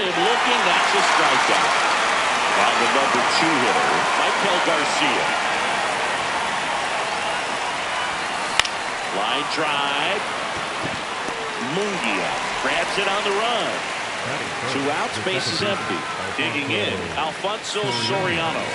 him looking. That's a strikeout. Now the number 2 hitter, Michael Garcia. Line drive. Mungia grabs it on the run. 2 outs, base is empty. Digging in, Alfonso Soriano.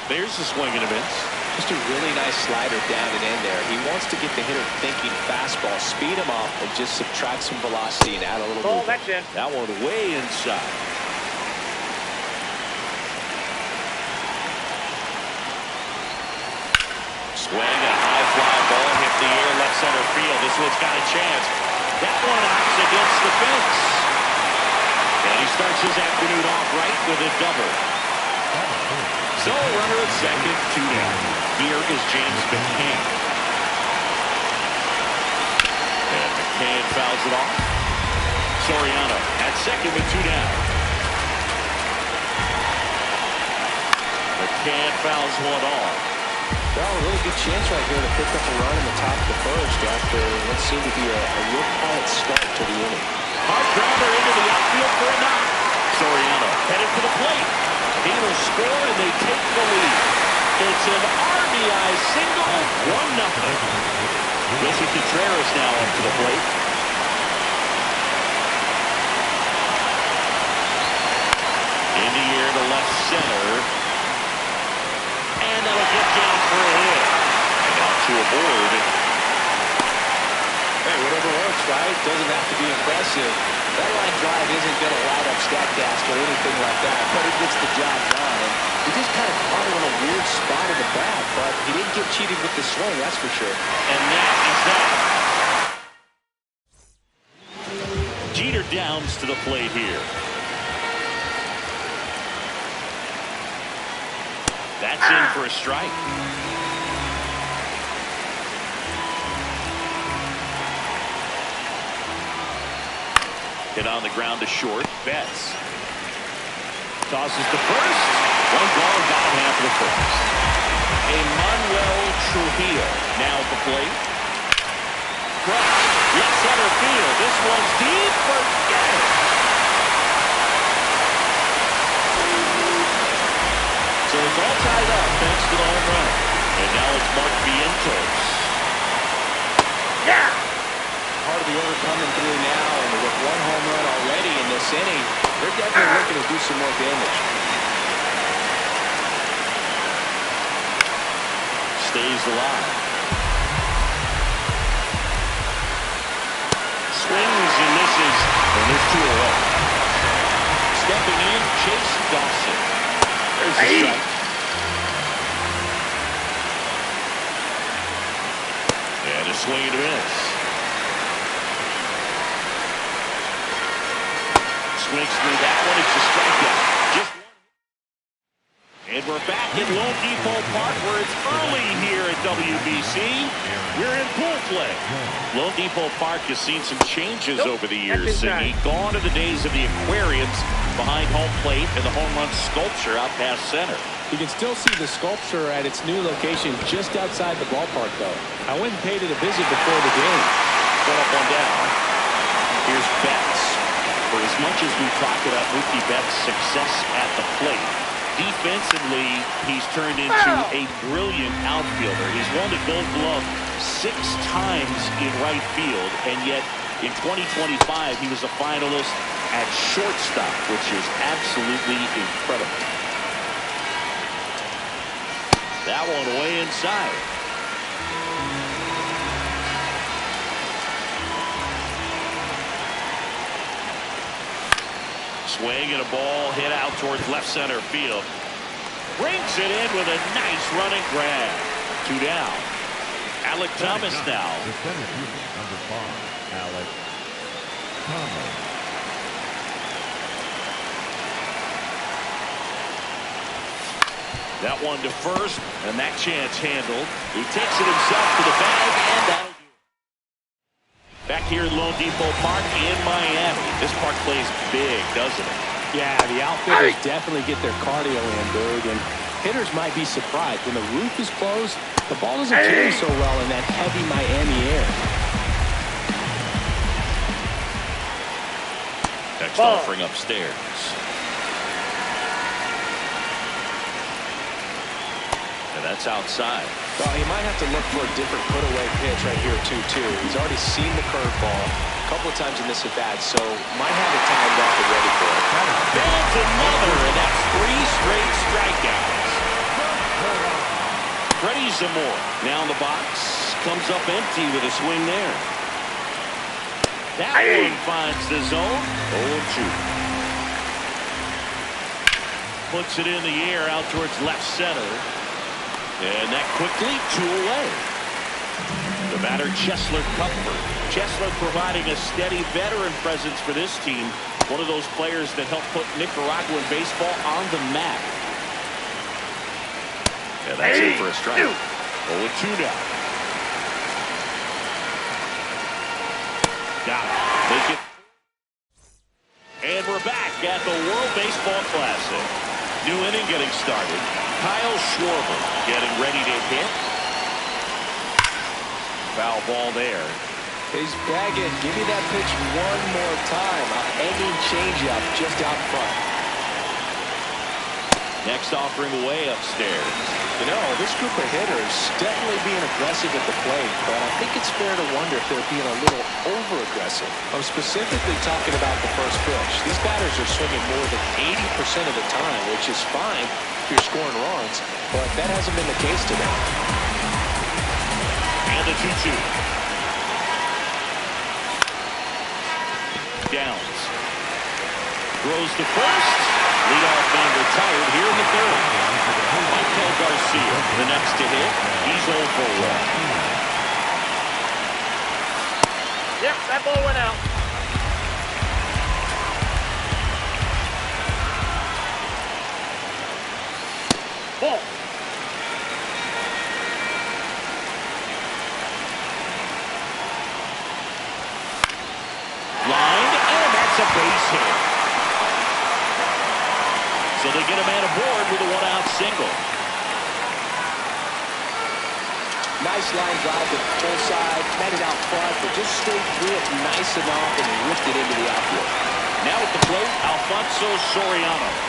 There's the swing and a miss. Just a really nice slider down and in there. He wants to get the hitter thinking fastball, speed him up, and just subtract some velocity and add a little movement. That's it. That one way inside. Swing, a high fly ball hit the air, left center field. This one's got a chance. That one hops against the fence. And he starts his afternoon off right with a double. So runner at second, 2 down. Here is James McCann. And McCann fouls it off. Soriano at second with 2 down. McCann fouls one off. Well, a really good chance right here to pick up a run in the top of the first after what seemed to be a real quiet start to the inning. Hard grounder into the outfield for a knock. Soriano headed for the plate. He will score and they take the lead. It's an RBI single, 1-0. Wilson Contreras now up to the plate. In the air to left center. And that'll get down for a hit. And out to a board. Hey, whatever works, right? Doesn't have to be impressive. That line drive isn't going to light up StatCast or anything like that, but it gets the job done. And he just kind of caught it on a weird spot in the bat, but he didn't get cheated with the swing, that's for sure. And that is that. Jeter Downs to the plate here. That's in for a strike. Hit on the ground to short. Betts tosses to first. 1 ball, bottom half of the first. Emmanuel Trujillo now at the plate. Cross, left center field. This one's deep. Forget it. So it's all tied up thanks to the home run. And now it's Mark Vientos. Yeah. Part of the order coming through now, and with 1 home run already in this inning, they're definitely looking to do some more damage. Stays alive. Swings and misses, and there's 2 away. Stepping in, Chase Dawson. There's the strike. And a swing and a miss. Swings through that one. It's a strikeout. Just one. And we're back at Lone Depot Park where it's early here at WBC. We're in pool play. Lone Depot Park has seen some changes over the years. And gone are the days of the aquariums behind home plate and the home run sculpture out past center. You can still see the sculpture at its new location just outside the ballpark, though. I went and paid it a visit before the game. 1 up, 1 down. Here's Betts. For as much as we talk about Mookie Betts' success at the plate, defensively, he's turned into a brilliant outfielder. He's won the Gold Glove 6 times in right field, and yet in 2025, he was a finalist at shortstop, which is absolutely incredible. That one way inside. Swing and a ball hit out towards left center field. Brings it in with a nice running grab. 2 down. Alec Thomas now. The center fielder, number 5, Alec Thomas. That one to first, and that chance handled. He takes it himself to the bag, and that'll do it. Back here at Lone Depot Park in Miami. This park plays big, doesn't it? Yeah, the outfielders definitely get their cardio in, Boog, and hitters might be surprised. When the roof is closed, the ball doesn't carry so well in that heavy Miami air. Next offering upstairs. And that's outside. Well, he might have to look for a different put-away pitch right here, 2-2. He's already seen the curveball a couple of times in this at-bat, so might have it timed up and ready for it. That's another, and that's 3 straight strikeouts. Freddie Zamora now in the box. Comes up empty with a swing there. That one finds the zone. 0-2. Puts it in the air out towards left center. And that quickly 2 away. The batter, Cheslor Cuthbert. Cheslor providing a steady veteran presence for this team. One of those players that helped put Nicaraguan baseball on the map. Yeah, that's it for a strike. 0-2 now. Got it. Make it. And we're back at the World Baseball Classic. New inning getting started. Kyle Schwarber getting ready to hit. Foul ball there. He's bagging. Give me that pitch one more time. A hanging changeup just out front. Next offering away upstairs. You know, this group of hitters definitely being aggressive at the plate, but I think it's fair to wonder if they're being a little over-aggressive. I'm specifically talking about the first pitch. These batters are swinging more than 80% of the time, which is fine if you're scoring runs, but that hasn't been the case today. And the 2-2. Downs. Throws to first. Leadoff man retired here in the third. Michael Garcia, the next to hit. He's 0 for 1. Yep, that ball went out. Ball. Lined, and that's a base hit. So they get a man aboard with a 1-out single. Nice line drive to full side, met it out front, but just stayed through it nice enough and whipped it into the outfield. Now at the plate, Alfonso Soriano.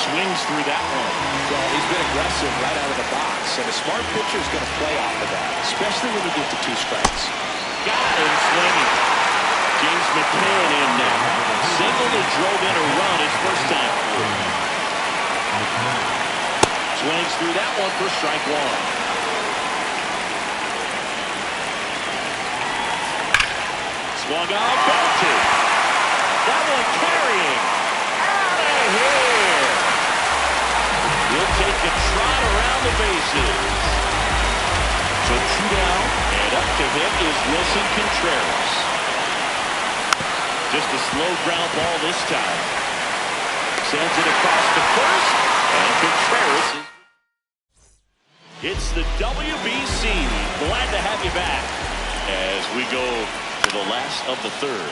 Swings through that one. Well, he's been aggressive right out of the box, and a smart pitcher is going to play off of that, especially when you get to 2 strikes. Got him swinging. James McCann in now. Single that drove in a run his first time through. Swings through that one for strike 1. Swung on, belted. That one carrying. Out of here. He'll take a trot around the bases. So 2 down, and up to hit is Wilson Contreras. Just a slow ground ball this time. Sends it across the first, and Contreras is... It's the WBC. Glad to have you back as we go to the last of the third.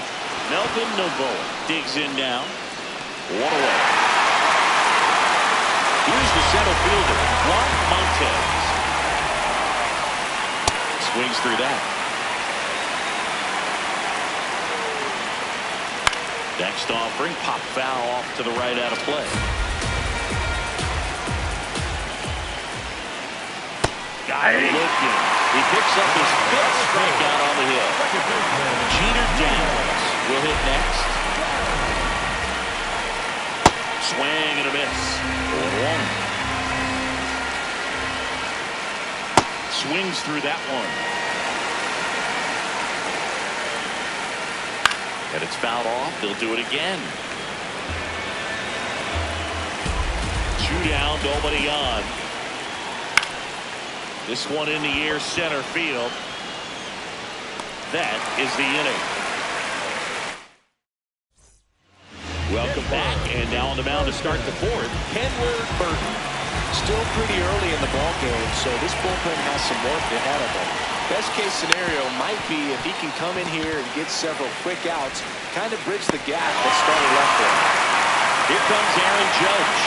Melvin Novoa digs in now. 1 away. Here's the center fielder, Juan Montez. Swings through that. Next offering, pop foul off to the right out of play. Got him looking. He picks up his 5th strikeout on the hill. Jeter Downs will hit next. Swing and a miss. 4-1. Swings through that one. And it's fouled off. They'll do it again. 2 down, nobody on. This one in the air, center field. That is the inning. Welcome back, and now on the mound to start the 4th, Kenley Burton. Still pretty early in the ball game, so this bullpen has some work ahead of them. Best case scenario might be if he can come in here and get several quick outs, kind of bridge the gap that started left there. Here comes Aaron Judge.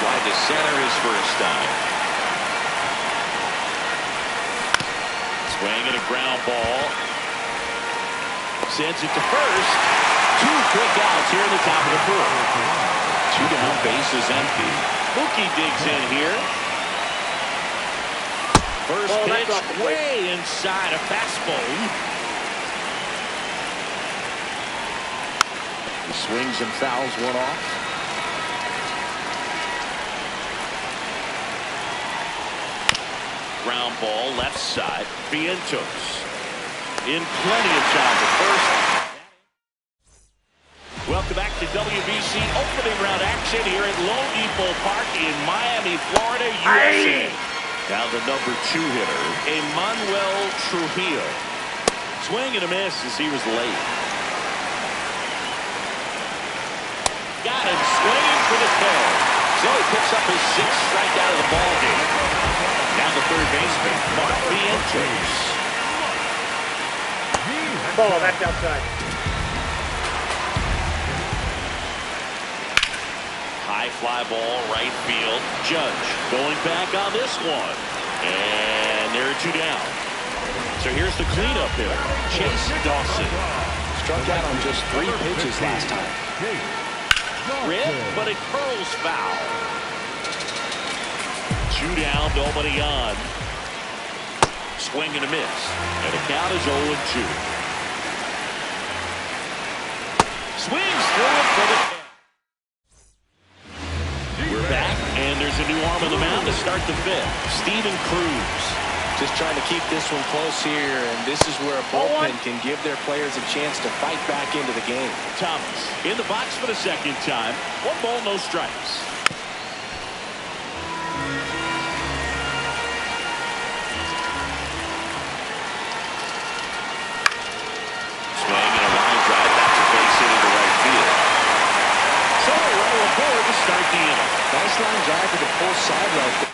Wide to center his first time. Swing and a ground ball. Sends it to first. 2 quick outs here in the top of the 4th. 2 down, bases empty. Mookie digs in here. First pitch way inside a fastball. He swings and fouls one off. Ground ball left side. Vientos in plenty of time at first. Welcome back to WBC opening round action here at Lone Depot Park in Miami, Florida, USA. Now the number 2 hitter, Emmanuel Trujillo. Swing and a miss as he was late. Got him swinging for the kill. So he picks up his 6th strikeout of the ball game. Down the third baseman, Mark Vientos. Ball, that's outside. High fly ball, right field. Judge going back on this one. And there are 2 down. So here's the cleanup hitter, Chase Dawson. Struck out on just 3 pitches last time. Rip, but it curls foul. 2 down, nobody on. Swing and a miss. And the count is 0-2. Swings through it for the... We're back, and there's a new arm on the mound to start the 5th. Steven Cruz. Just trying to keep this one close here, and this is where a bullpen can give their players a chance to fight back into the game. Thomas in the box for the 2nd time. 1 ball, no strikes. Swing and a line drive back to base hit into right field. So a runner aboard to start the inning. Nice line drive to the full side right there.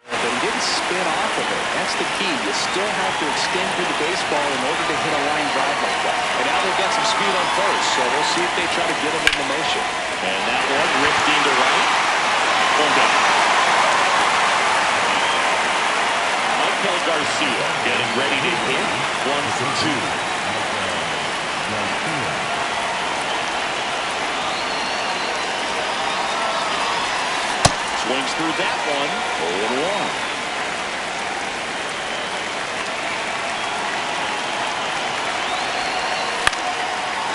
But he didn't spin off of it. That's the key. You still have to extend through the baseball in order to hit a line drive like that. And now they've got some speed on first, so we'll see if they try to get him into motion. And that one ripped into right. 1 down. Michael Garcia getting ready to hit. 1 for 2. Swings through that one. 0-1.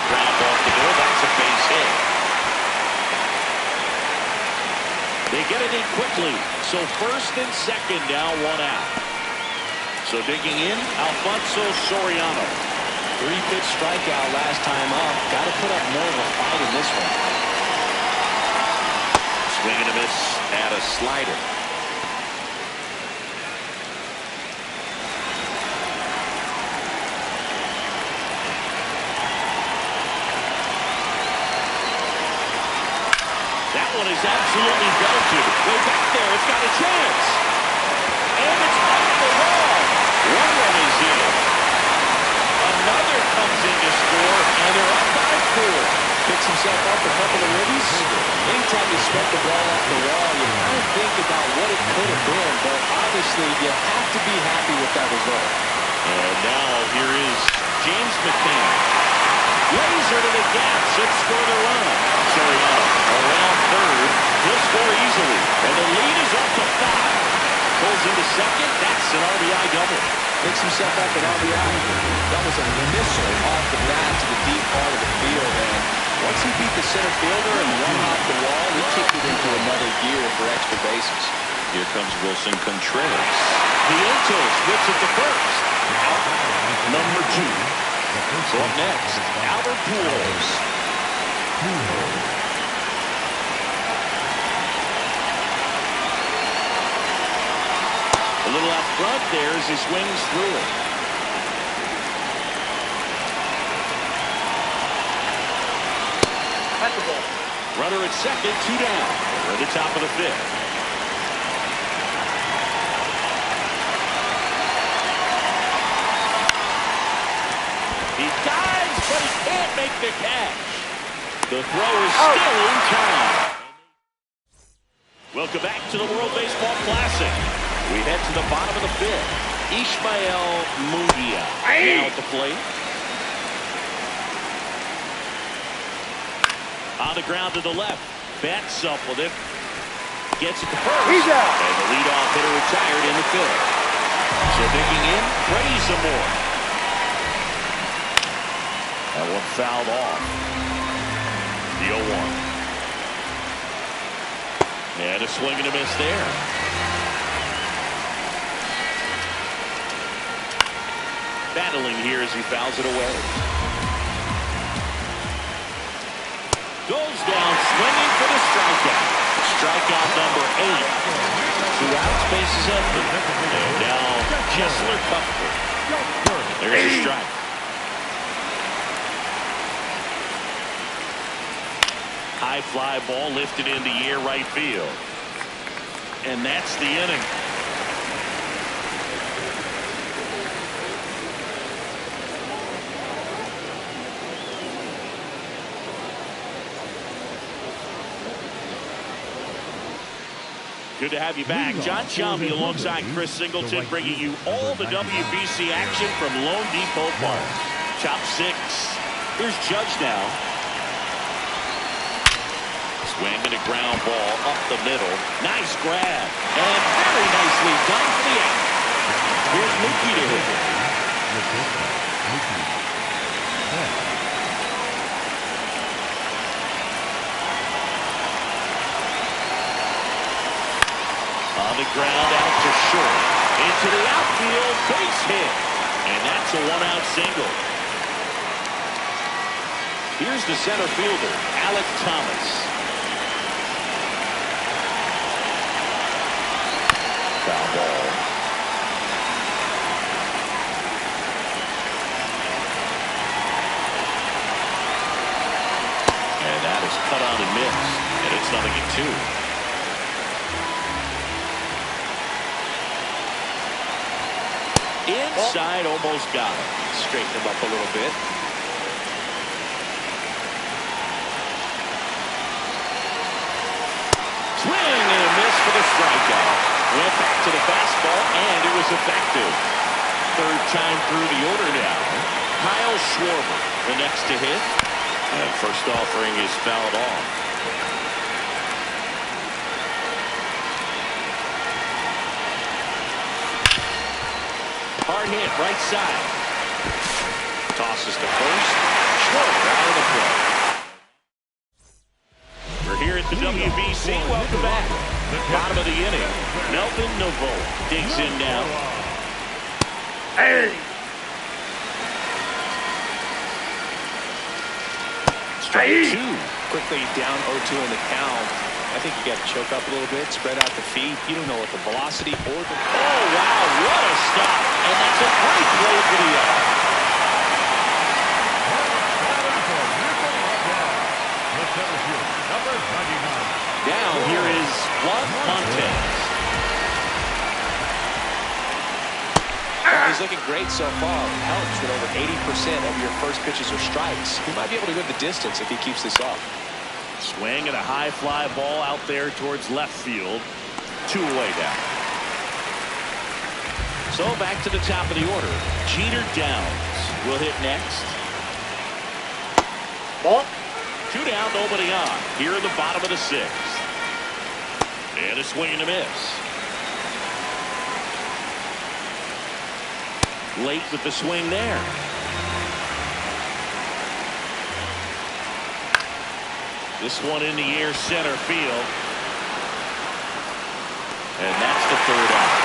Ground ball to go. That's a base hit. They get it in quickly. So 1st and 2nd now, 1 out. So digging in, Alfonso Soriano. 3-pitch strikeout last time up. Got to put up more of a fight in this one. Swing and a miss at a slider. That one is absolutely belted. Way back there, it's got a chance. And it's off the wall. 1 run is in. Another comes in to score, and they're up by 4. Picks himself up a couple of ribbies. Anytime you sweat the ball off the wall, you kind of think about what it could have been, but obviously you have to be happy with that result. And now here is James McCann. Laser to the gap, should score the run. Soriano around 3rd. He'll score easily, and the lead is up to 5. Pulls into 2nd. That's an RBI double. Picks himself up an RBI. That was a missile off the bat to the deep part of the field, and once he beat the center fielder and one off the wall, he kicked it into another gear for extra bases. Here comes Wilson Contreras. Vientos whips it to 1st. Out number 2. So up next, Albert Pujols. A little out front there as he swings through it. That's the ball. Runner at 2nd, 2 down. We're at the top of the 5th. can't make the catch. The throw is still in time. Welcome back to the World Baseball Classic. We head to the bottom of the fifth. Ishmael Munguia now at the plate. On the ground to the left. Betts up with it. Gets it to first. He's out. And the leadoff hitter retired in the fifth. So digging in, Freddie some more. That one fouled off. The 0-1. And a swing and a miss there. Battling here as he fouls it away. Goes down swinging for the strikeout. Strikeout number 8. 2 outs, bases empty. And now Kessler Cuthbert. There's a strike. High fly ball lifted in the air right field. And that's the inning. Good to have you back. John Shelby alongside Chris Singleton bringing you all the WBC action from Lone Depot Park. Chop 6. Here's Judge now. Swing and a ground ball up the middle. Nice grab. And very nicely done for the out. Here's Mookie to hit. On the ground out to short. Into the outfield. Base hit. And that's a 1-out single. Here's the center fielder, Alec Thomas. Foul ball. And that is cut on and missed. And it's 0-2. Inside, almost got him. Straighten him up a little bit. Swing and a miss for the strikeout. Went back to the fastball, and it was effective. Third time through the order now. Kyle Schwarber, the next to hit. And first offering is fouled off. Hard hit, right side. Tosses to first. Schwarber out of the play. We're here at the WBC. Welcome back. Bottom of the inning. Melvin Novo digs in now. Hey! Strike 2. Quickly down 0-2 in the count. I think you got to choke up a little bit, spread out the feet. You don't know what the velocity or the... Oh, wow, what a stop. And that's a great play for the out. Now here is Juan Montes. He's looking great so far. Helps with over 80% of your first pitches are strikes. He might be able to go the distance if he keeps this up. Swing and a high fly ball out there towards left field. 2 away down. So back to the top of the order. Jeter Downs will hit next. Ball. 2 down, nobody on. Here in the bottom of the 6th. And a swing and a miss. Late with the swing there. This one in the air center field. And that's the 3rd out.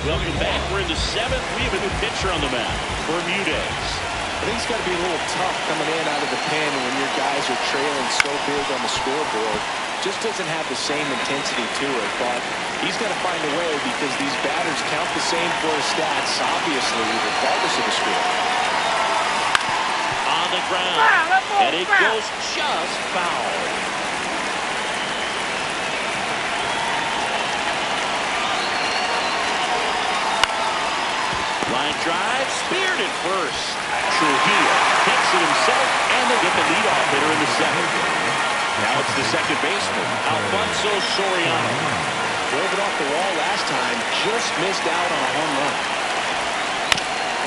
Welcome back. We're in the 7th. We have a new pitcher on the mound. Bermudez. I think it's got to be a little tough coming in out of the pen when your guys are trailing so big on the scoreboard. Just doesn't have the same intensity to it, but he's got to find a way because these batters count the same for his stats, obviously, regardless of the score. On the ground, and it goes just foul. Line drive, speared at first. Trujillo takes it himself, and they get the leadoff hitter in the second. Now it's the second baseman, Alfonso Soriano. Drove it off the wall last time, just missed out on a home run.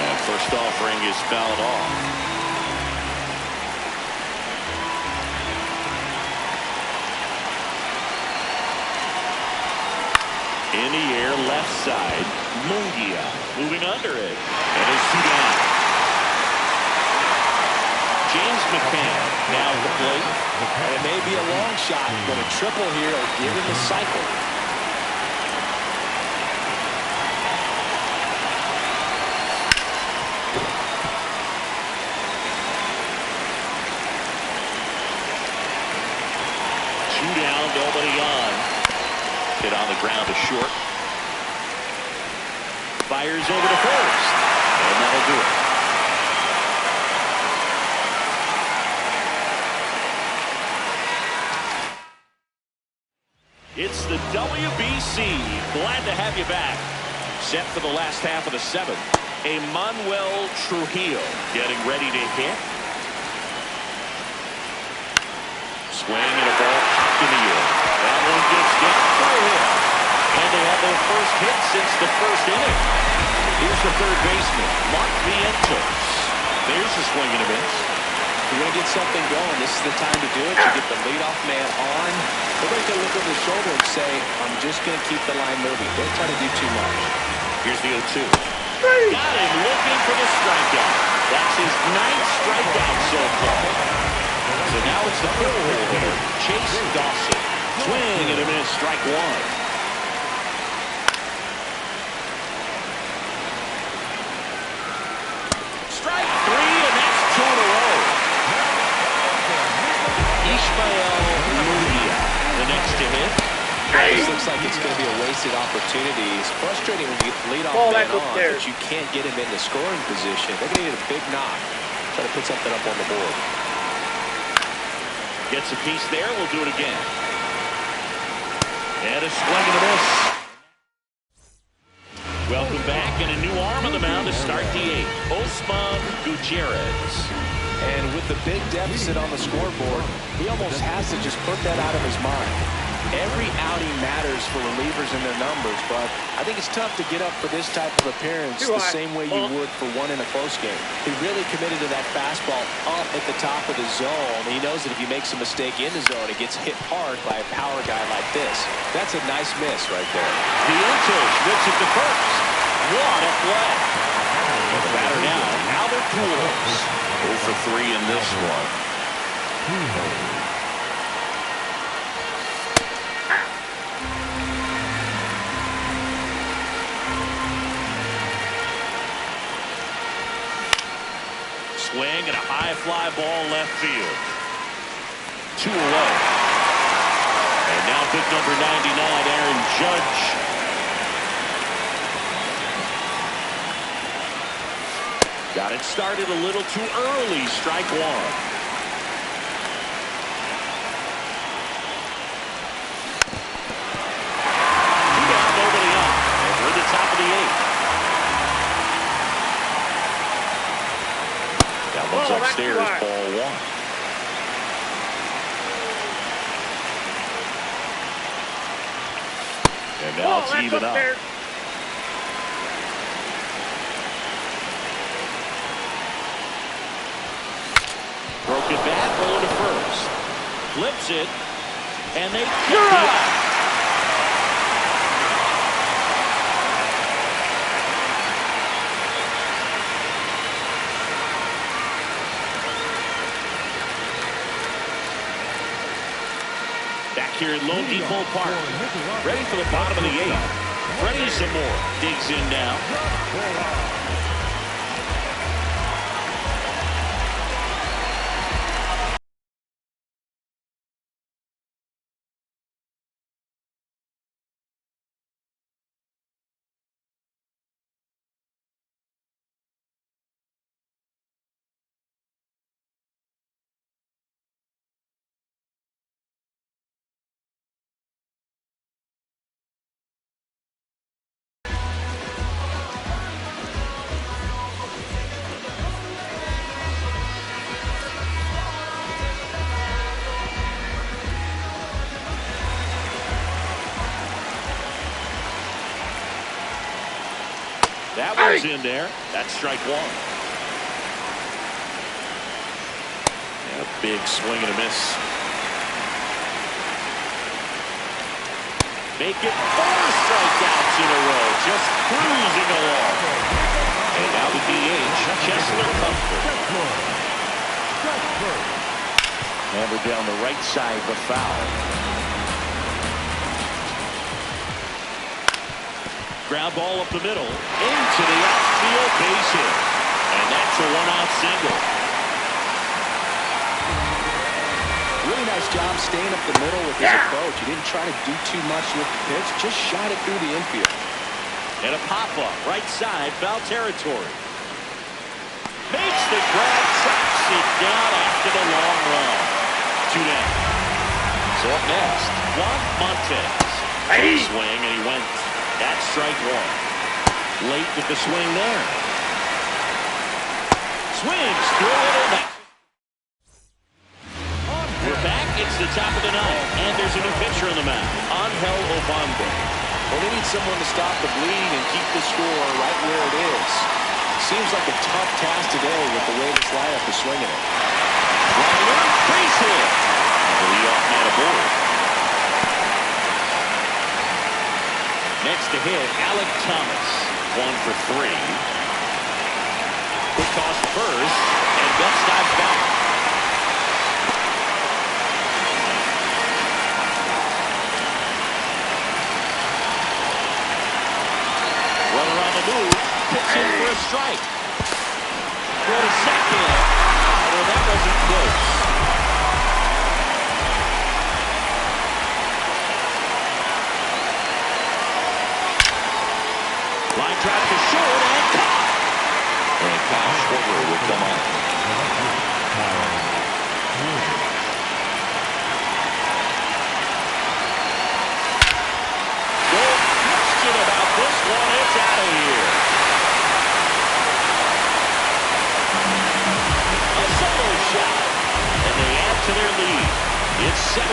And first offering is fouled off. In the air, left side, Mungia moving under it. And it's 2 down. James McCann now at the plate. And it may be a long shot, but a triple here will give him the cycle. Nobody on. Hit on the ground to short. Fires over to first. And that'll do it. It's the WBC. Glad to have you back. Set for the last half of the seventh. Emmanuel Trujillo getting ready to hit. Swing and a ball popped in the air. That one gets down for a hit. And they have their first hit since the first inning. Here's the third baseman, Mark Vientos. There's a swing and a miss. You're going to get something going. This is the time to do it. You get the leadoff man on. Everybody can look over the shoulder and say, I'm just going to keep the line moving. Don't try to do too much. Here's the 0-2. Got him looking for the strikeout. That's his 9th strikeout so far. So now it's the full hitter, Chase Dawson. Swing and a miss, strike one. Strike three, and that's 2 in a row. Ishmael Muria, the next to hit. This looks like it's going to be a wasted opportunity. It's frustrating when you get the leadoff man on, but you can't get him into scoring position. They're going to need a big knock. Try to put something up on the board. Gets a piece there. We'll do it again. And a swing and a miss. Welcome back, and a new arm on the mound to start the 8th. Osman Gutierrez. And with the big deficit on the scoreboard, he almost has to just put that out of his mind. Every outing matters for relievers and their numbers, but I think it's tough to get up for this type of appearance the same way you would for one in a close game. He really committed to that fastball up at the top of the zone. He knows that if he makes a mistake in the zone, it gets hit hard by a power guy like this. That's a nice miss right there. Vientos whips it to first. What a play. And the batter now, Albert Pujols. 0 for 3 in this one. Swing and a high fly ball left field. 2 away. And now pick number 99, Aaron Judge. Got it started a little too early. Strike one. Two down, nobody up. And we're at the top of the 8th. That one's upstairs, ball 1. And now it's even up. Broken bat, rolling to first. Flips it, and they get the out. Back here at Lone Depot Park. Ready for the bottom of the 8th. Freddie Zamora digs in now. That was in there. That's strike one. And a big swing and a miss. Make it 4 strikeouts in a row. Just cruising along. And now the DH, Chesler Comfort. Hammered down the right side, the foul. Ground ball up the middle, into the outfield, base hit. And that's a one-out single. Really nice job staying up the middle with his approach. He didn't try to do too much with the pitch, just shot it through the infield. And a pop-up, right side, foul territory. Makes the grab, tracks it down after the long run. 2 down. So up next, Juan Montes. Swing, and he went. That's strike one. Late with the swing there. Swings through it, and that. We're back. It's the top of the ninth, and there's a new pitcher on the mound, Angel Obando. Well, they need someone to stop the bleed and keep the score right where it is. Seems like a tough task today with the way this lineup is swinging it. Liner, base hit. The leadoff man aboard. Next to hit, Alec Thomas. 1 for 3. Quick toss to first, and Betts dives back. Runner on the move, puts in for a strike. Throw to second. Well, that wasn't close. Line drive to short and caught. And Kyle Schwarber will come on. No question about this one. It's out of here. A solo shot. And they add to their lead. It's 7-1.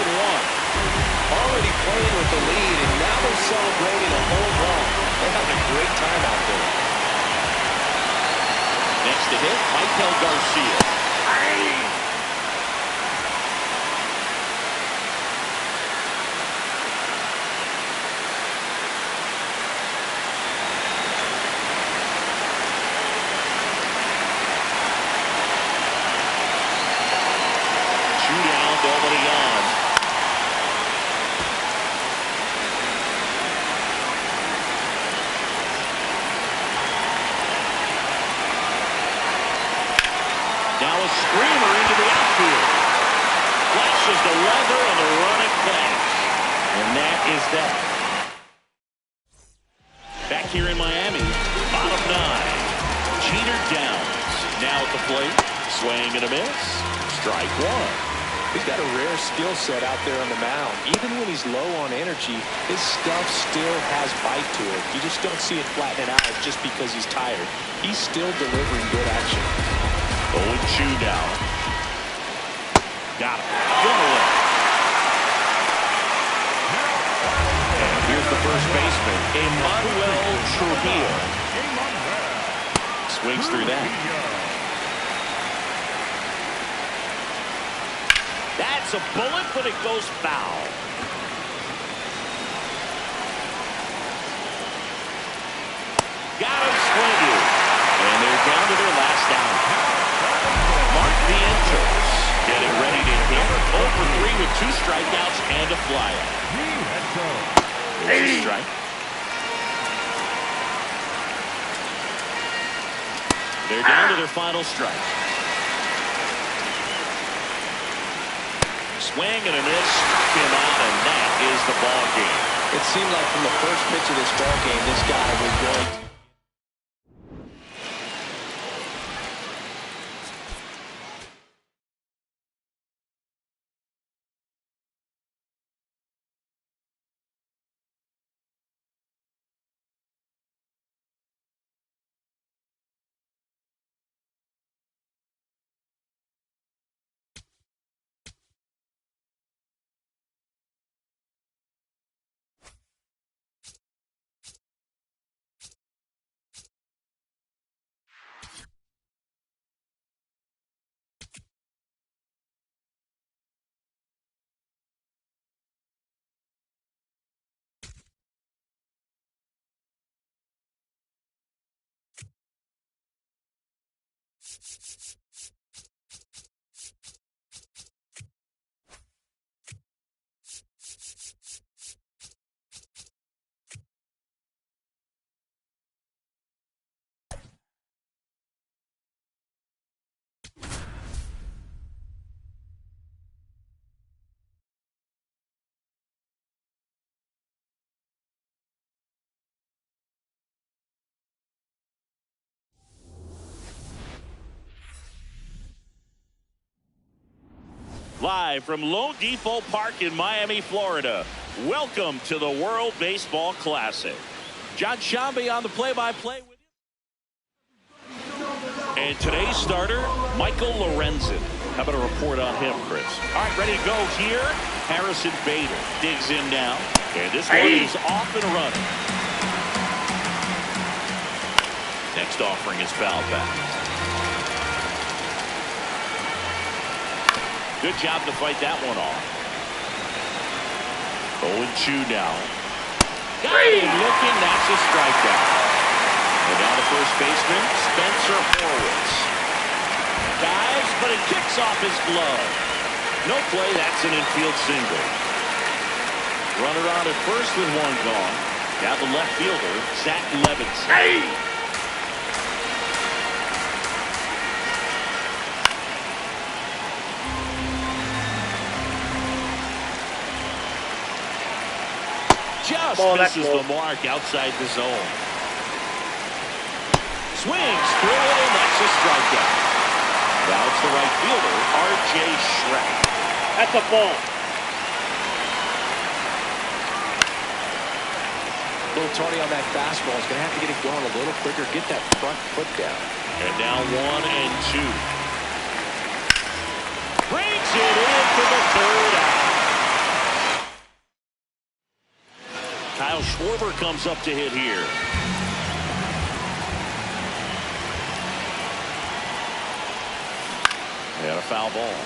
Already playing with the lead, and now they're celebrating a home run. They're having a great time out there. Next to hit, Michael Garcia. Shootout, nobody on. Now a screamer into the outfield. Flashes the leather and the running back. And that is that. Back here in Miami, bottom 9. Jeter Downs. Now at the plate. Swing and a miss. Strike one. He's got a rare skill set out there on the mound. Even when he's low on energy, his stuff still has bite to it. You just don't see it flattening out just because he's tired. He's still delivering good action. 0-2 now. Got him. One away. And here's the first baseman, Emmanuel Trujillo. Swings through that. That's a bullet, but it goes foul. Got him swinging. And they're down to their last out. Mark Vientos getting ready to hit. 0 for 3 with 2 strikeouts and a flyout. There's a strike. They're down to their final strike. Swing and a miss, struck him out, and that is the ball game. It seemed like from the first pitch of this ball game, this guy was going to Live from Lone Depot Park in Miami, Florida. Welcome to the World Baseball Classic. John Shambi on the play-by-play with you. And today's starter, Michael Lorenzen. How about a report on him, Chris? All right, ready to go here. Harrison Bader digs in now. And this one is off and running. Next offering is foul back. Good job to fight that one off. 0-2 now. Got him looking. That's a strikeout. And now the first baseman, Spencer Horwitz. Dives, but it kicks off his glove. No play. That's an infield single. Runner on at first with one gone. Now the left fielder, Zach Levinson. Just misses the mark outside the zone. Swings through it, and that's a strikeout. Now it's the right fielder, R.J. Schreck. That's a ball. Little Tony on that fastball is going to have to get it going a little quicker. Get that front foot down. And now 1-2. Brings it in for the third out. Kyle Schwarber comes up to hit here. They had a foul ball.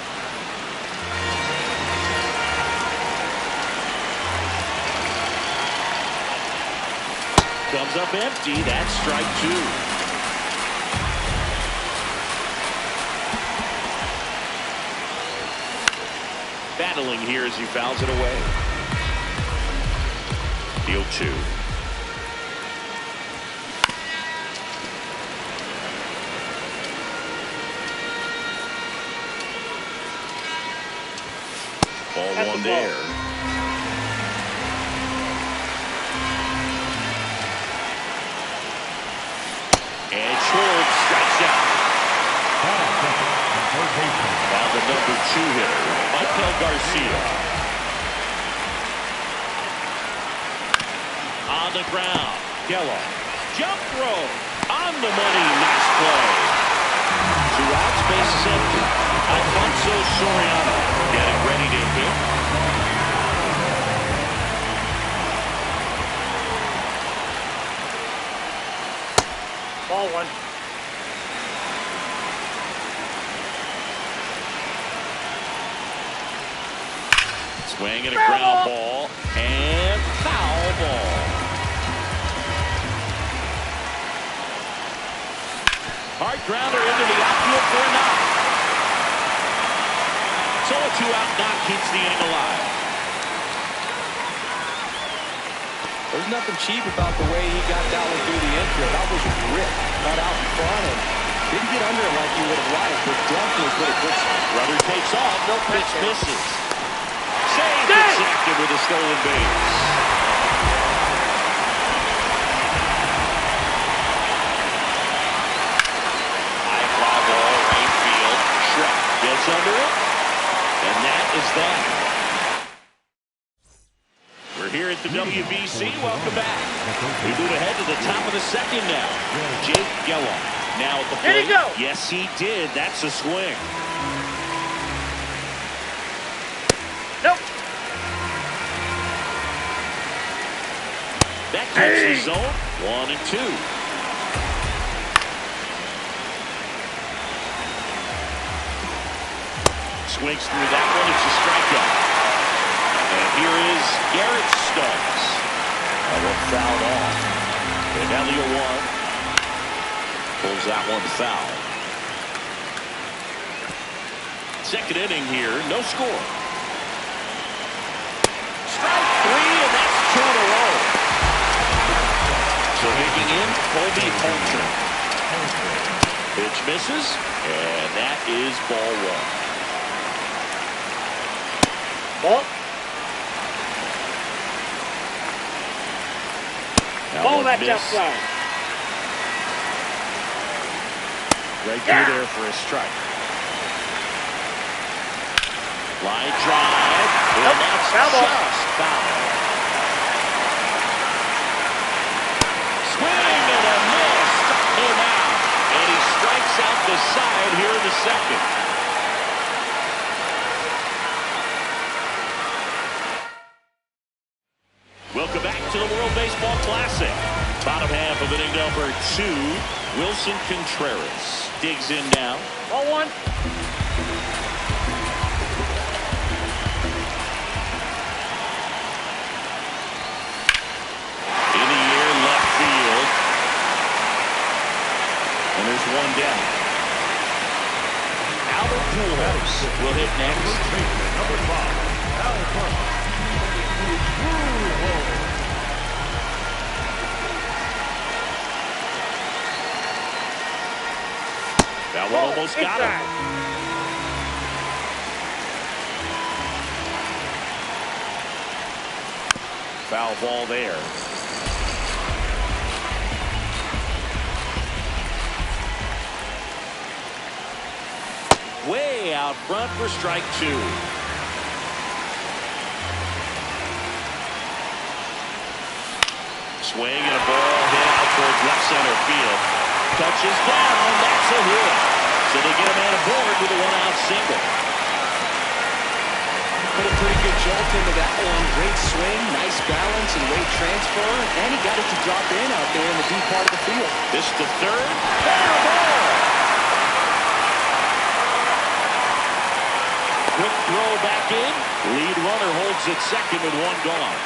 Comes up empty. That's strike two. Battling here as he fouls it away. The 0-2. Ball one there. And Schwartz strikes out. Now the number 2 hitter, Michael Garcia. On the ground, Geller. Jump throw. On the money. Nice play. 2 outs, base is empty. Alfonso Soriano getting ready to hit. Ball one. Swing and a ground ball. And foul ball. Hard grounder into the outfield for a knock. So a 2-out knock keeps the inning alive. There's nothing cheap about the way he got down and through the infield. That was ripped, cut out in front, and didn't get under it like you would have liked, but definitely put a good spot. Runner takes off, no pitch misses. Saved at second with a stolen base. High fly ball, right field. Schreck gets under it, and that is that. We're here at the WBC. Welcome back. We move ahead to the top of the second now. Jake Geller now at the plate. Did he go? Yes, he did. That's a swing. Nope. That keeps the zone 1-2. Swings through that one. It's a strikeout. And here is Garrett Stubbs. That one fouled off. And Elliott pulls that one foul. Second inning here, no score. Strike 3, and that's 2 in a row. So making in, Colby Holton. Pitch misses, and that is ball 1. Ball. Ball, that's outside. Right through there for a strike. Line drive. And that's Foul ball. just foul. Swing and a miss. Struck him out. And he strikes out the side here in the second. Welcome back to the World Baseball Classic. Bottom half of inning number 2. Wilson Contreras digs in now. Ball one. In the air, left field. And there's one down. Albert Pujols will hit next. Number 5, Albert. That one almost got him. Foul ball there. Way out front for strike 2. Swing and a ball hit out towards left center field. Touches down. That's a hit. So they get a man aboard with a one-out single. Put a pretty good jolt into that one. Great swing, nice balance and weight transfer. And he got it to drop in out there in the deep part of the field. This to third. Fair ball. Quick throw back in. Lead runner holds at second with one gone.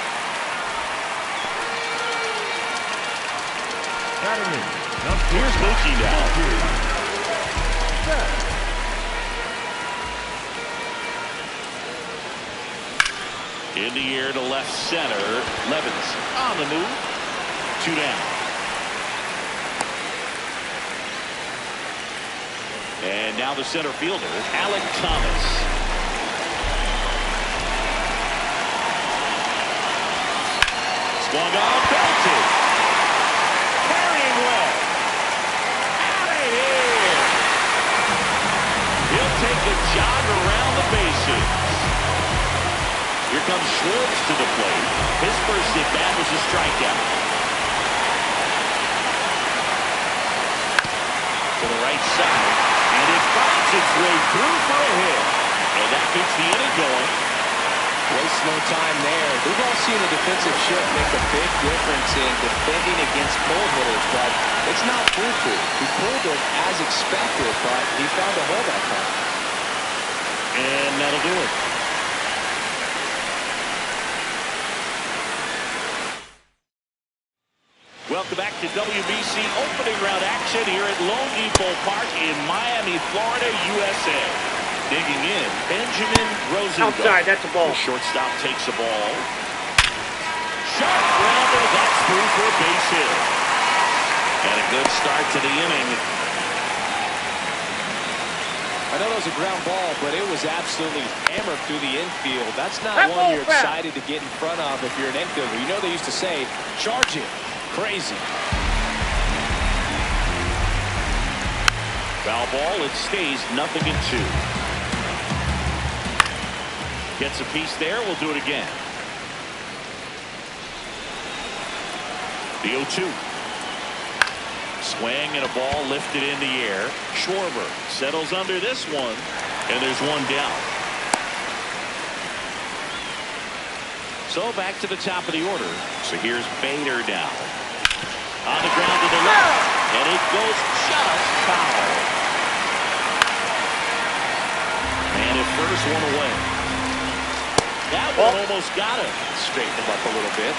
Here's Mookie now. In the air to left center. Levens on the move. 2 down. And now the center fielder, Alec Thomas. Swung on, belted. Carrying well. Out of here. He'll take a jog around the bases. Here comes Schwartz to the plate. His first at bat was a strikeout. To the right side. And it finds its way through for a hit. And that keeps the inning going. Waste no time there. We've all seen a defensive shift make a big difference in defending against pull hitters, but it's not foolproof. He pulled it as expected, but he found a hole that time. And that'll do it. Welcome back to WBC opening round action here at Lone Depot Park in Miami, Florida, USA. Digging in, Benjamin Rosenthal. Outside, that's a ball. The shortstop takes the ball. Sharp grounder, that's through for a base hit. And a good start to the inning. I know it was a ground ball, but it was absolutely hammered through the infield. That's not That one you're ball excited to get in front of if you're an infielder. You know they used to say, charge it. Crazy. Foul ball, it stays 0-2. Gets a piece there, we'll do it again. The 0-2. Swing and a ball lifted in the air. Schwarber settles under this one, and there's one down. So back to the top of the order. So here's Bader now. On the ground to the left, and it goes just foul. And at first, one away. That one almost got him. Straighten him up a little bit.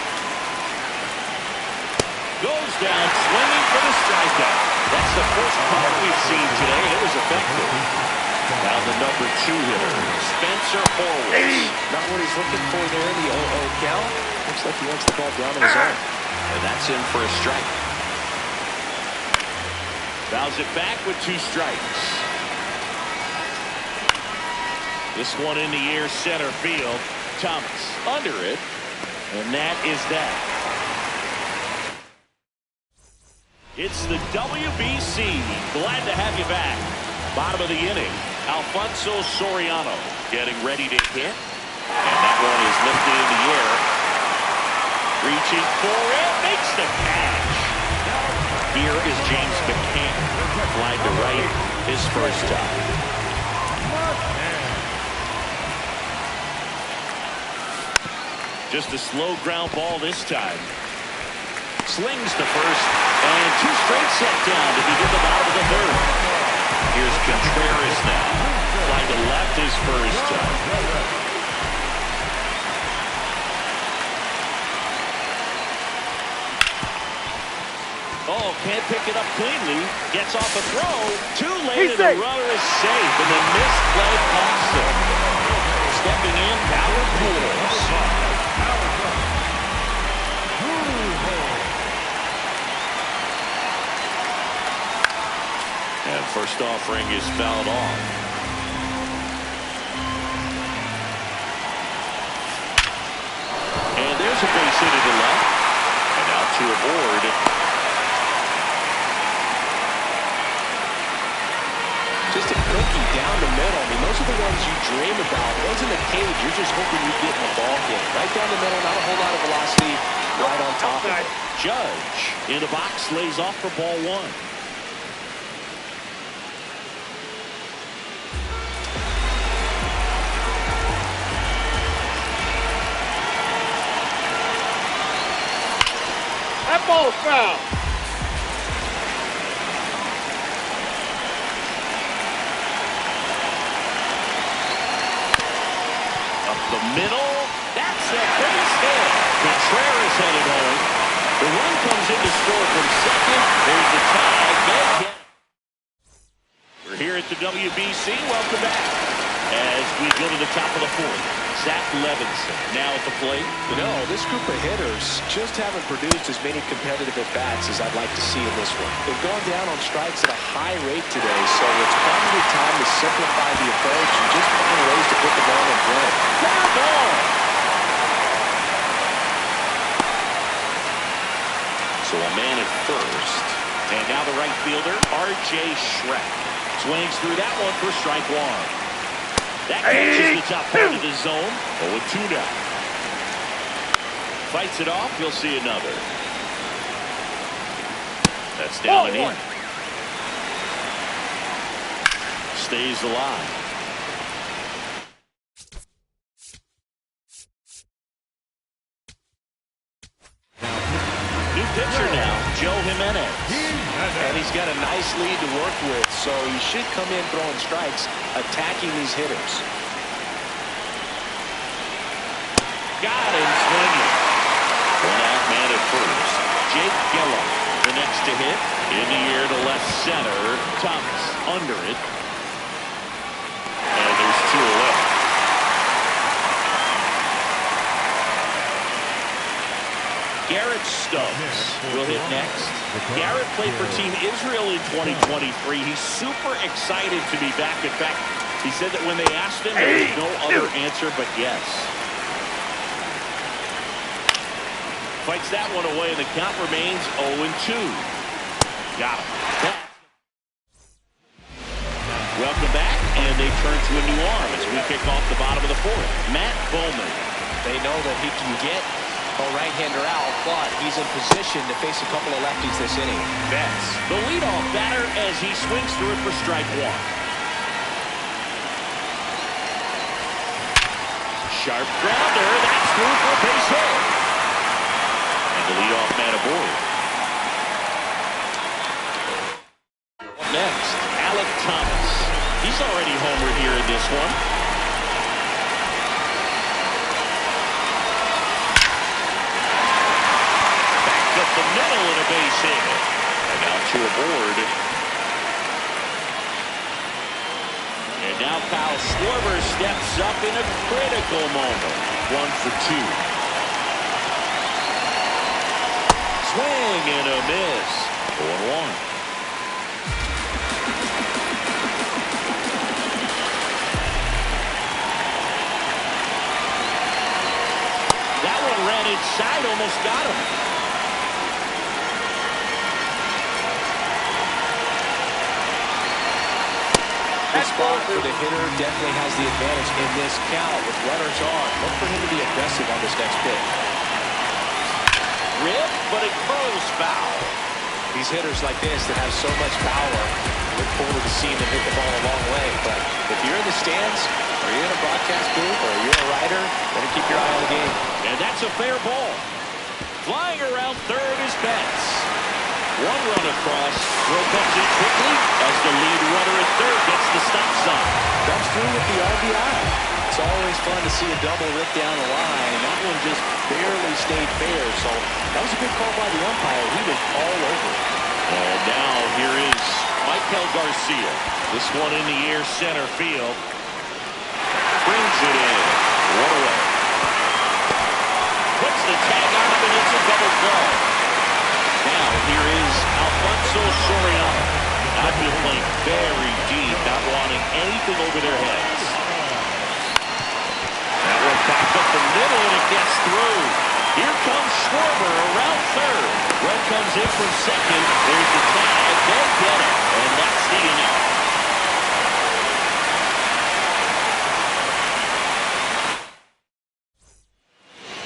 Goes down, swinging for the strikeout. That's the first part we've seen today. It was effective. Now the number 2 hitter, Spencer Horwitz. Not what he's looking for there in the 0-0 count. Looks like he wants the ball down in his arm. And that's in for a strike. Fouls it back with 2 strikes. This one in the air, center field. Thomas under it. And that is that. It's the WBC. Glad to have you back. Bottom of the inning. Alfonso Soriano getting ready to hit. And that one is lifted in the air. Reaching for it. Makes the catch. Here is James McCann. Fly to right. His first time. Just a slow ground ball this time. Slings to first. And two straight set down to begin the bottom of the third. Here's Contreras now. Fly to left his first time. Oh, can't pick it up cleanly. Gets off a throw. Too late, and the runner is safe. And the missed play costs him. Stepping in, Bauer Pools. And first offering is fouled off. And there's a base hit to the left. And out to aboard. Just a cookie down the middle. I mean, those are the ones you dream about. Ones in the cage, you're just hoping you get in the ball game. Right down the middle, not a whole lot of velocity. Right on top of it. Judge in the box lays off for ball one. That ball's foul. Up the middle. That's a base hit. Contreras headed home. The run comes in to score from second. There's the tag. We're here at the WBC. Welcome back. As we go to the top of the fourth. Zach Levinson now at the plate. You know, this group of hitters just haven't produced as many competitive at-bats as I'd like to see in this one. They've gone down on strikes at a high rate today, so it's probably time to simplify the approach and just find ways to put the ball in play. Foul ball. So a man at first. And now the right fielder, R.J. Schreck. Swings through that one for strike one. That catches the top part of the zone. 0-2 now. Fights it off. You'll see another. That's down and in. Stays alive. New pitcher now, Joe Jimenez. And he's got a nice lead to work with, so he should come in throwing strikes, attacking these hitters. Got him swinging. One out man at first. Jake Gilliam, the next to hit. In the air to left center. Thomas under it. And there's two away. Garrett Stubbs will hit next. Garrett played for Team Israel in 2023. He's super excited to be back. In fact, he said that when they asked him, there was no other answer but yes. Fights that one away, and the count remains 0-2. Got him. Welcome back, and they turn to a new arm as we kick off the bottom of the fourth. Matt Bowman. They know that he can get a right-hander out, but he's in position to face a couple of lefties this inning. Betts, the leadoff batter, as he swings through it for strike one. Sharp grounder, that's through for a base hit. And the leadoff man aboard. Next, Alec Thomas. He's already homered here in this one. The middle and a base hit. And now two aboard. And now Kyle Schwarber steps up in a critical moment. 1 for 2. Swing and a miss. 0-1. That one ran inside, almost got him. spot for the hitter. Definitely has the advantage in this count with runners on. Look for him to be aggressive on this next pitch. Rip, but it goes foul. These hitters like this that have so much power, look forward to seeing them hit the ball a long way. But if you're in the stands, or you're in a broadcast booth, or you're a writer, better keep your eye on the game. And that's a fair ball. Flying around third is Betts. One run across. Throw comes in quickly as the lead runner at third gets the stop sign. Comes through with the RBI. It's always fun to see a double rip down the line. That one just barely stayed fair. So that was a good call by the umpire. He was all over it. And now here is Michael Garcia. This one in the air center field. Brings it in. One away. Puts the tag on him and it's a double play. Now here is Alfonso Soriano. Outfield playing very deep, not wanting anything over their heads. That one back up the middle and it gets through. Here comes Schwarber around third. Red comes in from second. There's the tag. They'll get it. And that's the inning.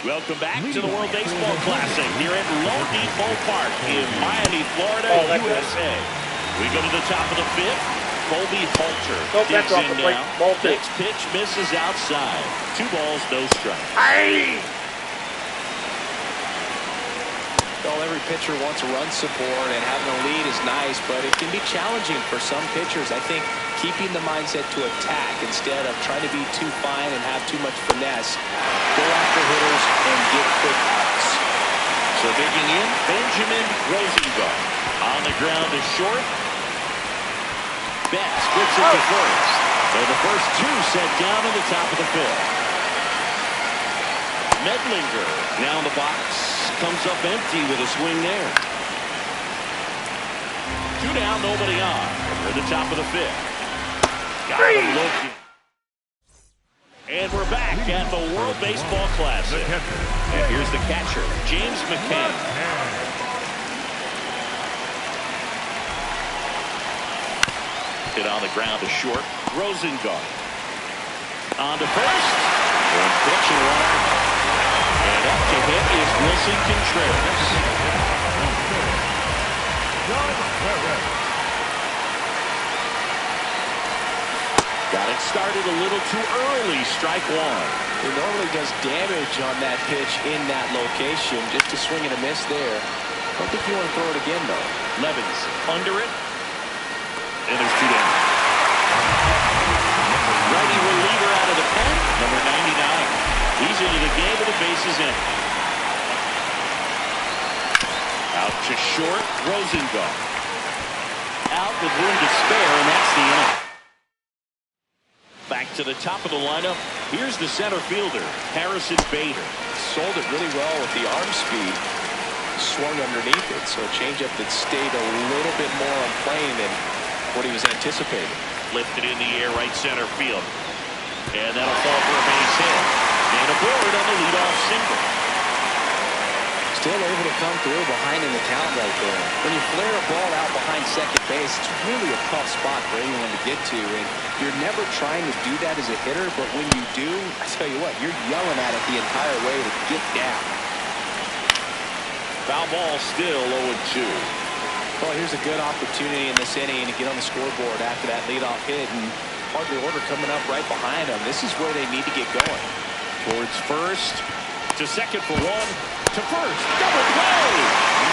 Welcome back to the World Baseball Classic here at Lone Depot Park in Miami, Florida, USA. We go to the top of the fifth. Colby Halter digs in now. Next pitch misses outside. 2 balls, no strike. Well, every pitcher wants a run support, and having a lead is nice, but it can be challenging for some pitchers. I think keeping the mindset to attack instead of trying to be too fine and have too much finesse. Go after hitters and get quick outs. So digging in, Benjamin Rosengarten. On the ground is short. Betts puts it to first. So the first 2 set down in the top of the fifth. Medlinger down the box. Comes up empty with a swing there. 2 down, nobody on. We're at the top of the fifth. Got him looking. And we're back at the World Baseball Classic. And here's the catcher, James McCann. Hit on the ground to short. Rosengarten. On to first. One pitch and one out. And up to hit is Wilson Contreras. Got it started a little too early. Strike 1. He normally does damage on that pitch in that location. Just a swing and a miss there. Don't think you want to throw it again, though. Levens under it. And there's 2 down. Righty reliever out of the pen, number 99. He's into the game with the bases in. Out to short, Rosengarten. Out with room to spare, and that's the inning. Back to the top of the lineup. Here's the center fielder, Harrison Bader. Sold it really well with the arm speed. Swung underneath it, so a changeup that stayed a little bit more on plane than what he was anticipating. Lifted in the air, right center field. And that'll fall for a base hit. And aboard on the leadoff single. Still able to come through behind in the count right there. When you flare a ball out behind second base, it's really a tough spot for anyone to get to. And you're never trying to do that as a hitter, but when you do, I tell you what, you're yelling at it the entire way to get down. Foul ball still 0-2. Well, here's a good opportunity in this inning to get on the scoreboard after that leadoff hit. And part of the order coming up right behind them. This is where they need to get going. Towards first, to second for 1, to first, double play!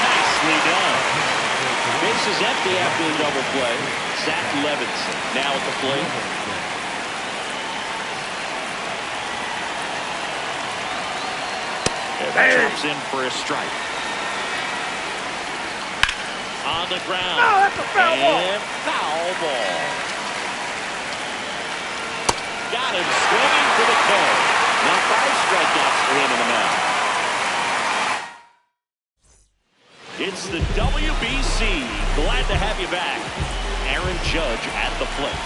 Nicely done. Base is empty after the double play. Zach Levinson now at the plate. And that drops in for a strike. On the ground. No, that's a foul ball. And foul ball. Got him swinging for the call. Now 5 strikeouts for him in the mound. It's the WBC. Glad to have you back. Aaron Judge at the plate.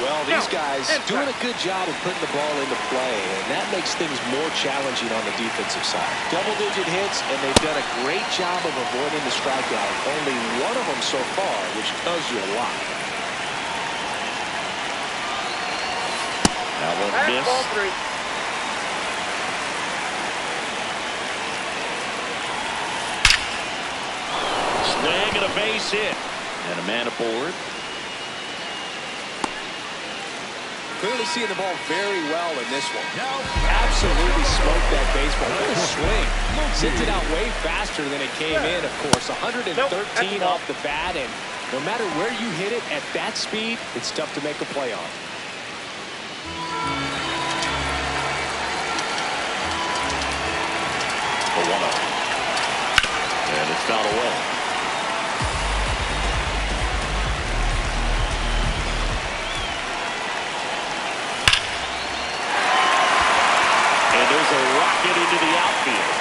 Well, these guys doing a good job of putting the ball into play, and that makes things more challenging on the defensive side. Double-digit hits, and they've done a great job of avoiding the strikeout. Only one of them so far, which tells you a lot. one That's ball missed. 3. Swing and a base hit. And a man aboard. Clearly seeing the ball very well in this one. Absolutely smoked that baseball. What a swing. Sent it out way faster than it came in, of course. 113 off the bat, and no matter where you hit it at that speed, it's tough to make a play on. The 1-0. And it's fouled away. And there's a rocket into the outfield.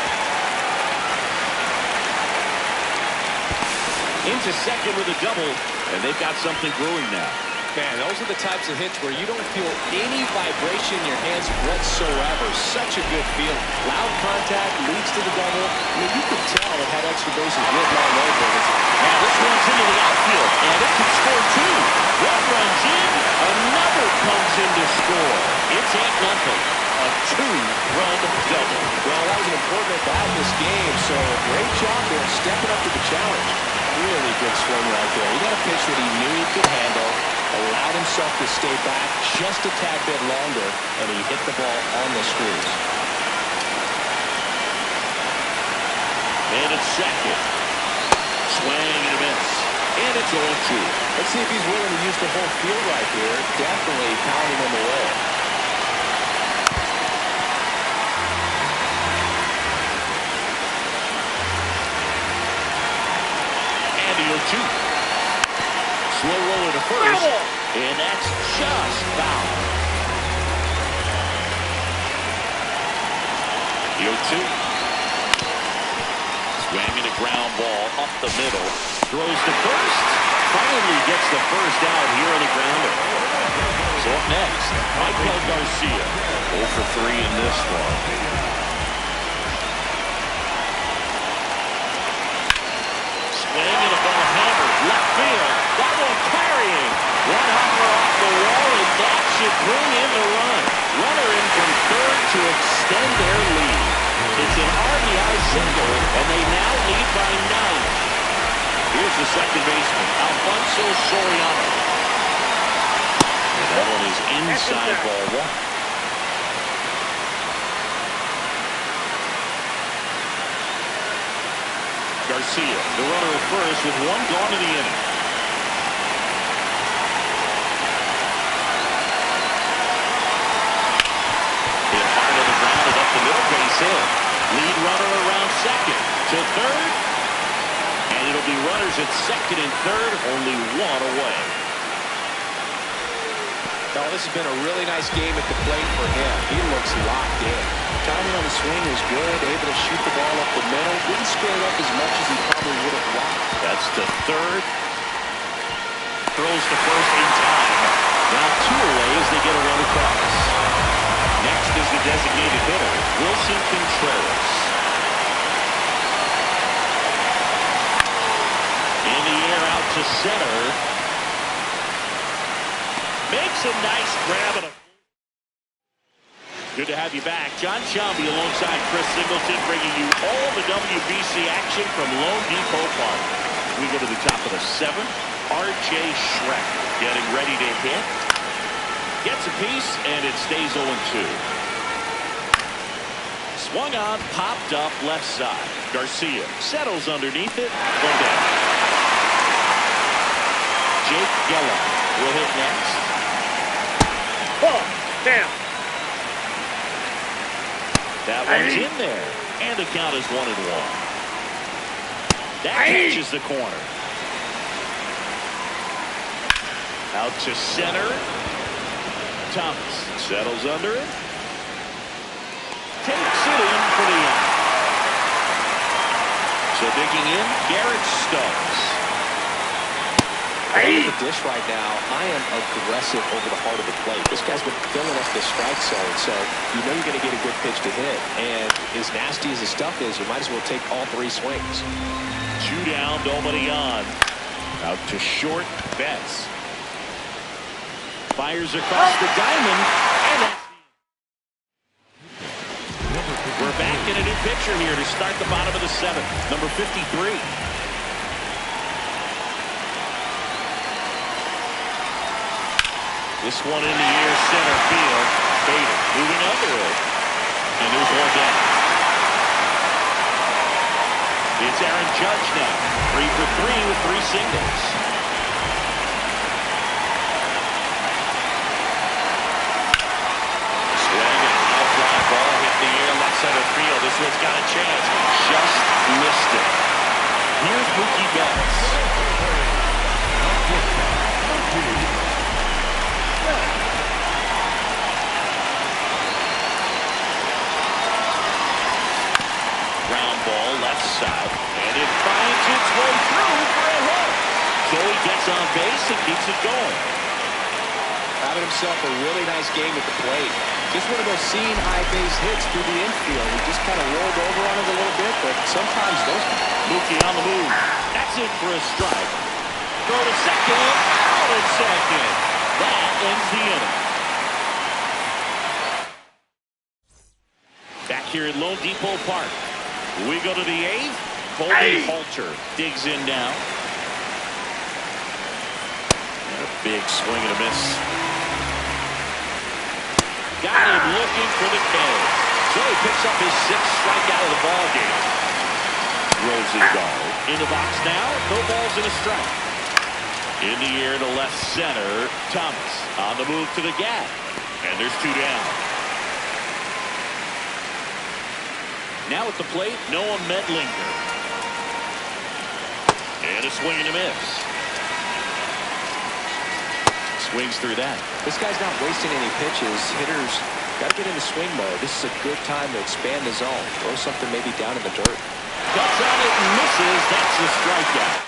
Into second with a double, and they've got something brewing now. Man, those are the types of hits where you don't feel any vibration in your hands whatsoever. Such a good feel. Loud contact leads to the double. I mean, you can tell it had extra bases written all over it. Now this one's into the outfield, and it can score two. One runs in, another comes in to score. It's 8-0. A 2-run double. Well, that was an important at-bat in this game, so great job there stepping up to the challenge. Really good swing right there. He got a pitch that he knew he could handle, allowed himself to stay back just a tad bit longer, and he hit the ball on the screws. And it's second. Swing and a miss. And it's 0-2. Let's see if he's willing to use the whole field right here. Definitely pounding him away. And the 0-2. Slow roller to first. And that's just foul. The 0-2. Swinging a ground ball up the middle. Throws to first. Finally gets the first out here on the grounder. So up next, Michael Garcia. 0 for 3 in this one. Swing and a ball hammered. Left field. That one carrying. One hopper off the wall, and that should bring in the run. Runner in from third to extend their lead. It's an RBI single, and they now lead by 9. Here's the second baseman, Alfonso Soriano. And that one is inside ball 1. Garcia, the runner at first with 1 gone in the inning. Hit hard on the ground and up the middle, base hit. Lead runner around second to third. And it'll be runners at second and third, only 1 away. Well, this has been a really nice game at the plate for him. He looks locked in. Timing on the swing was good, able to shoot the ball up the middle. Didn't square it up as much as he probably would have liked. That's to third. Throws to first in time. Now 2 away as they get a run across. Next is the designated hitter, Wilson Contreras. In the air out to center. Makes a nice grab. Good to have you back. John Shelby alongside Chris Singleton, bringing you all the WBC action from Lone Depot Park. We go to the top of the 7th. R.J. Schreck getting ready to hit. Gets a piece, and it stays 0-2. Swung on, popped up left side. Garcia settles underneath it. One down. Jake Geller will hit next. Ball. Down. That one's in there. And the count is 1-1. That catches the corner. Out to center. Thomas settles under it. Takes it in for the out. So digging in, Garrett Stubbs. At the dish right now, I am aggressive over the heart of the plate. This guy's been filling up the strike zone, so you know you're going to get a good pitch to hit. And as nasty as the stuff is, you might as well take all 3 swings. 2 down, nobody on. Out to short, Betts. Fires across the diamond, and that's pitcher here to start the bottom of the seventh, number 53. This one in the air, center field. Bader moving under it. And there's one down. It's Aaron Judge now. 3 for 3 with 3 singles. Swing and high fly ball hit the air left center field. This one's got a chance. Just missed it. Here's Mookie Betts. Ground ball left side, and it finds its way through for a hit. So he gets on base and keeps it going. Having himself a really nice game at the plate. Just one of those seeing high base hits through the infield. He just kind of rolled over on it a little bit, but sometimes those. Mookie on the move. That's it for a strike. Throw to second. Out at second. That ends the inning. Back here at Lone Depot Park. We go to the eighth. Colby Halter digs in now. And a big swing and a miss. Got him looking for the K. So he picks up his 6th strikeout of the ball game. Rosendahl in the box now. No balls and a strike. In the air to left center. Thomas on the move to the gap. And there's 2 down. Now at the plate, Noah Medlinger. And a swing and a miss. Swings through that. This guy's not wasting any pitches. Hitters got to get into swing mode. This is a good time to expand the zone. Throw something maybe down in the dirt. Cuts on it and misses. That's a strikeout.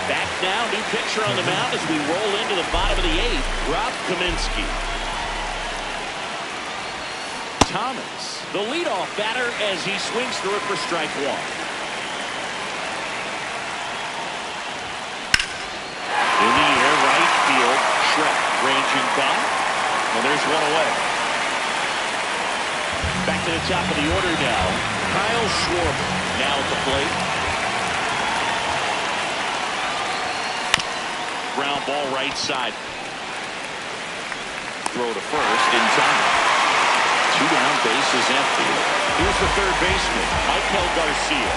Back now, new pitcher on the mound as we roll into the bottom of the 8th. Rob Kaminsky. Thomas, the leadoff batter, as he swings through it for strike 1. In the air, right field, Shrek ranging by, and there's one away. Back to the top of the order now. Kyle Schwarber now at the plate. Ground ball right side. Throw to first in time. 2 down, base is empty. Here's the third baseman, Michael Garcia.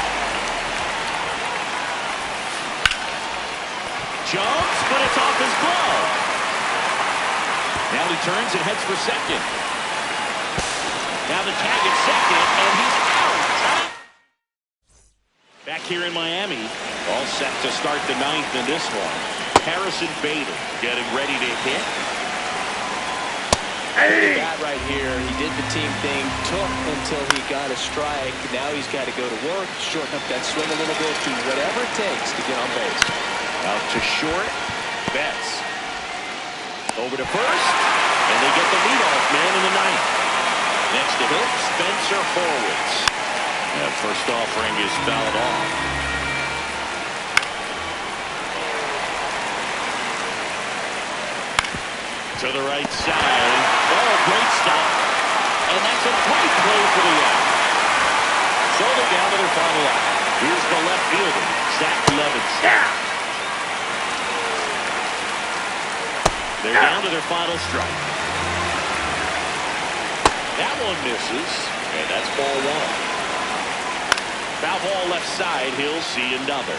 Jumps, but it's off his glove. Now he turns and heads for second. Now the tag at second, and he's out. Back here in Miami, all set to start the 9th in this one. Harrison Bader getting ready to hit. That right here, he did the team thing, took until he got a strike. Now he's got to go to work, shorten up that swing a little bit, do whatever it takes to get on base. Out to short, Betts. Over to first, and they get the leadoff man in the 9th. Next to him, Spencer Horwitz. That first offering is fouled off. To the right side. Oh, great stop. And that's a great play for the out. So they're down to their final out. Here's the left fielder, Zach Levinson. They're down to their final strike. That one misses, and that's ball 1. Foul ball left side, he'll see another.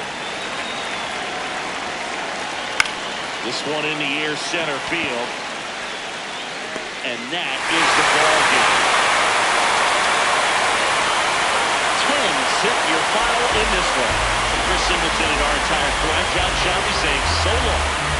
This one in the air, center field. And that is the ball game. 10-6 your final in this one. Chris Singleton and our entire crew, I'm John Shelby saying so long.